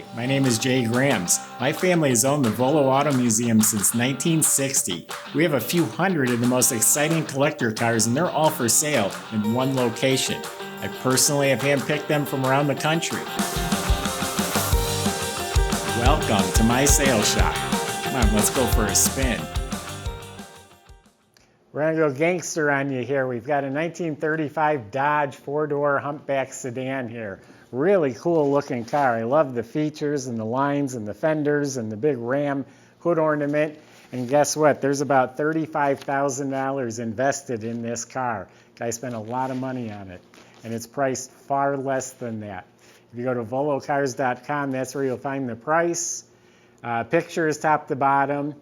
Hi, my name is Jay Grams. My family has owned the Volo Auto Museum since 1960. We have a few hundred of the most exciting collector cars and they're all for sale in one location. I personally have handpicked them from around the country. Welcome to my sales shop. Come on, let's go for a spin. We're going to go gangster on you here. We've got a 1935 Dodge four-door humpback sedan here. Really cool looking car. I love the features and the lines and the fenders and the big ram hood ornament. And guess what? There's about $35,000 invested in this car. Guy spent a lot of money on it. And it's priced far less than that. If you go to volocars.com, that's where you'll find the price, pictures top to bottom,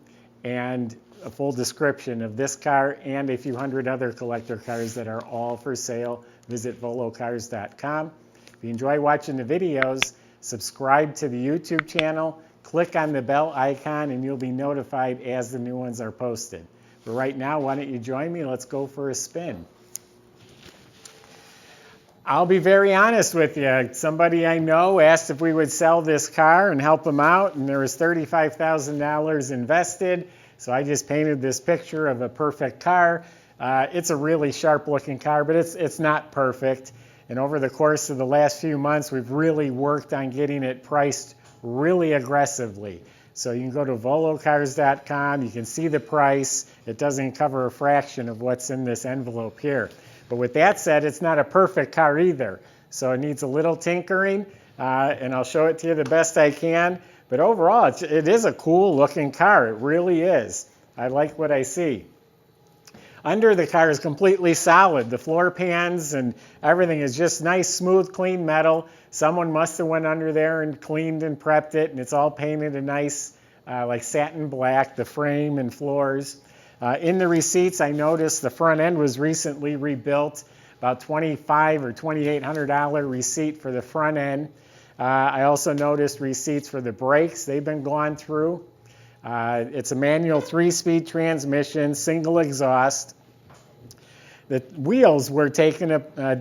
and a full description of this car and a few hundred other collector cars that are all for sale. Visit volocars.com. If you enjoy watching the videos, subscribe to the YouTube channel, click on the bell icon, and you'll be notified as the new ones are posted. But right now, why don't you join me? Let's go for a spin. I'll be very honest with you. Somebody I know asked if we would sell this car and help them out, and there was $35,000 invested. So I just painted this picture of a perfect car. It's a really sharp looking car, but it's not perfect. And over the course of the last few months, we've really worked on getting it priced really aggressively. So you can go to volocars.com, you can see the price. It doesn't cover a fraction of what's in this envelope here. But with that said, it's not a perfect car either. So it needs a little tinkering, and I'll show it to you the best I can. But overall, it is a cool looking car. It really is. I like what I see. Under the car is completely solid. The floor pans and everything is just nice, smooth, clean metal. Someone must have went under there and cleaned and prepped it, and it's all painted a nice, like satin black, the frame and floors. In the receipts, I noticed the front end was recently rebuilt, about $2,500 or $2,800 receipt for the front end. I also noticed receipts for the brakes. They've been gone through. It's a manual 3-speed transmission, single exhaust. The wheels were taken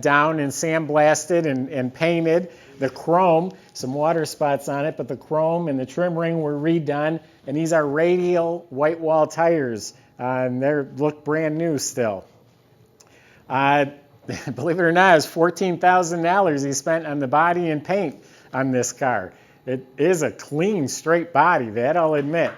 down and sandblasted and painted. The chrome, some water spots on it, but the chrome and the trim ring were redone. And these are radial white wall tires. And they look brand new still. Believe it or not, it's $14,000 he spent on the body and paint on this car. It is a clean, straight body, that I'll admit.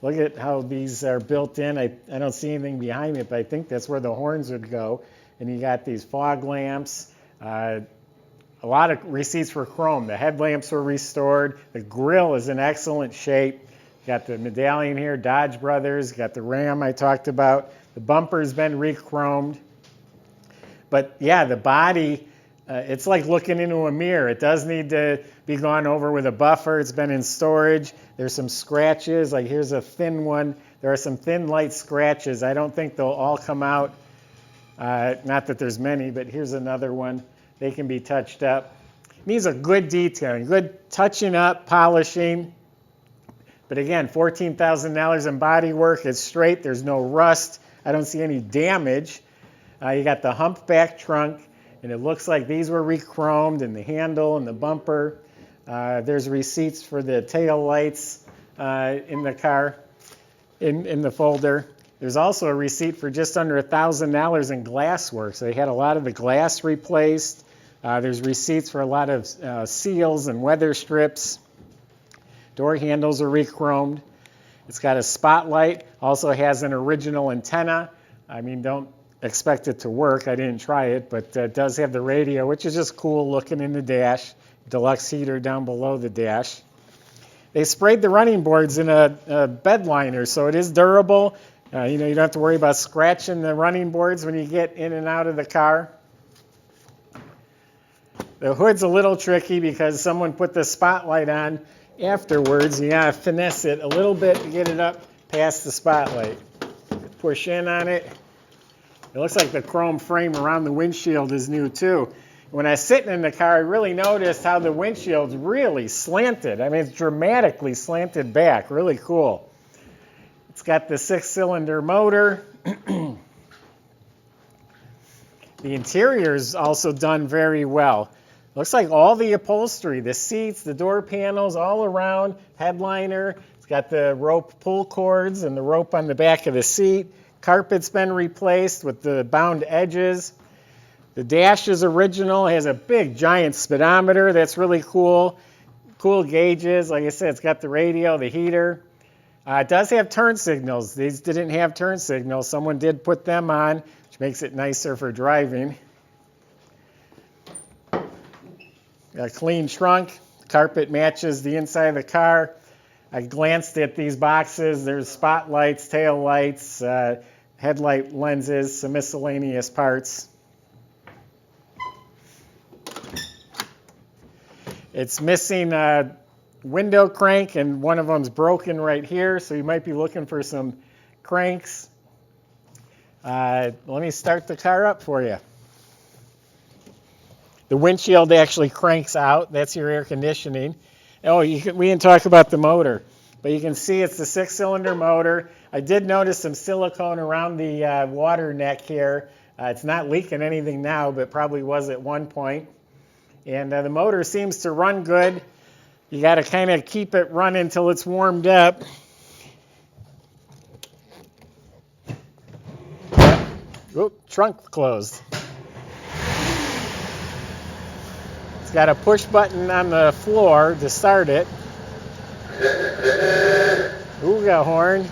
Look at how these are built in. I don't see anything behind it, but I think that's where the horns would go. And you got these fog lamps, a lot of receipts for chrome. The headlamps were restored. The grille is in excellent shape. Got the medallion here, Dodge Brothers. Got the ram I talked about. The bumper's been re-chromed. But yeah, the body, it's like looking into a mirror. It does need to be gone over with a buffer. It's been in storage. There's some scratches, like here's a thin one. There are some thin, light scratches. I don't think they'll all come out. Not that there's many, but here's another one. They can be touched up. Needs a good detailing, good touching up, polishing. But again, $14,000 in body work. It's straight. There's no rust. I don't see any damage. You got the humpback trunk, and it looks like these were re-chromed, and the handle and the bumper. There's receipts for the tail lights in the car, in the folder. There's also a receipt for just under $1,000 in glass work. So they had a lot of the glass replaced. There's receipts for a lot of seals and weather strips. Door handles are re-chromed. It's got a spotlight. Also has an original antenna. I mean, don't expect it to work. I didn't try it, but it does have the radio, which is just cool looking in the dash. Deluxe heater down below the dash. They sprayed the running boards in a bedliner, so it is durable. You don't have to worry about scratching the running boards when you get in and out of the car. The hood's a little tricky because someone put the spotlight on afterwards. You gotta finesse it a little bit to get it up past the spotlight. Push in on it. It looks like the chrome frame around the windshield is new too. When I was sitting in the car, I really noticed how the windshield's really slanted. I mean, it's dramatically slanted back. Really cool. It's got the 6-cylinder motor. The interior's also done very well. Looks like all the upholstery, the seats, the door panels, all around, headliner. It's got the rope pull cords and the rope on the back of the seat. Carpet's been replaced with the bound edges. The dash is original. It has a big giant speedometer. That's really cool. Cool gauges. Like I said, it's got the radio, the heater. It does have turn signals. These didn't have turn signals. Someone did put them on, which makes it nicer for driving. A clean trunk. Carpet matches the inside of the car. I glanced at these boxes. There's spotlights, tail lights, headlight lenses, some miscellaneous parts. It's missing a window crank, and one of them's broken right here, so you might be looking for some cranks. Let me start the car up for you. The windshield actually cranks out. That's your air conditioning. Oh, we didn't talk about the motor, but you can see it's the 6-cylinder motor. I did notice some silicone around the water neck here. It's not leaking anything now, but probably was at one point. And the motor seems to run good. You got to kind of keep it running until it's warmed up. Oop, trunk closed. It's got a push button on the floor to start it. Ooh, got a horn.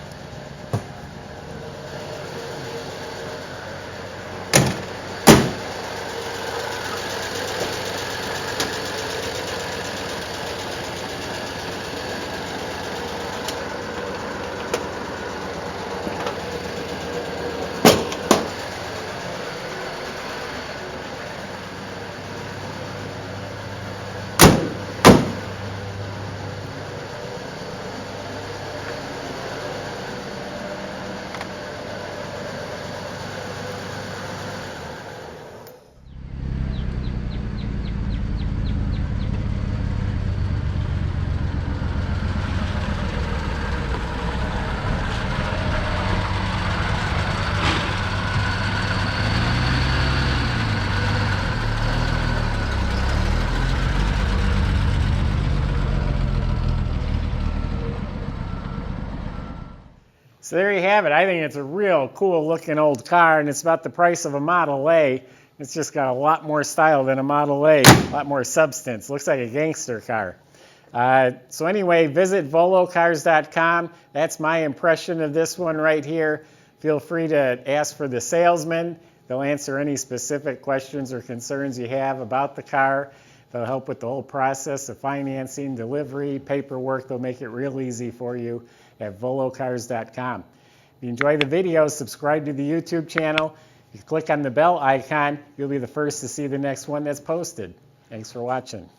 So there you have it. I think it's a real cool looking old car, and it's about the price of a Model A. It's just got a lot more style than a Model A, a lot more substance. Looks like a gangster car. So anyway, visit volocars.com. That's my impression of this one right here. Feel free to ask for the salesman. They'll answer any specific questions or concerns you have about the car. They'll help with the whole process of financing, delivery, paperwork. They'll make it real easy for you at volocars.com. If you enjoy the video, subscribe to the YouTube channel. If you click on the bell icon, you'll be the first to see the next one that's posted. Thanks for watching.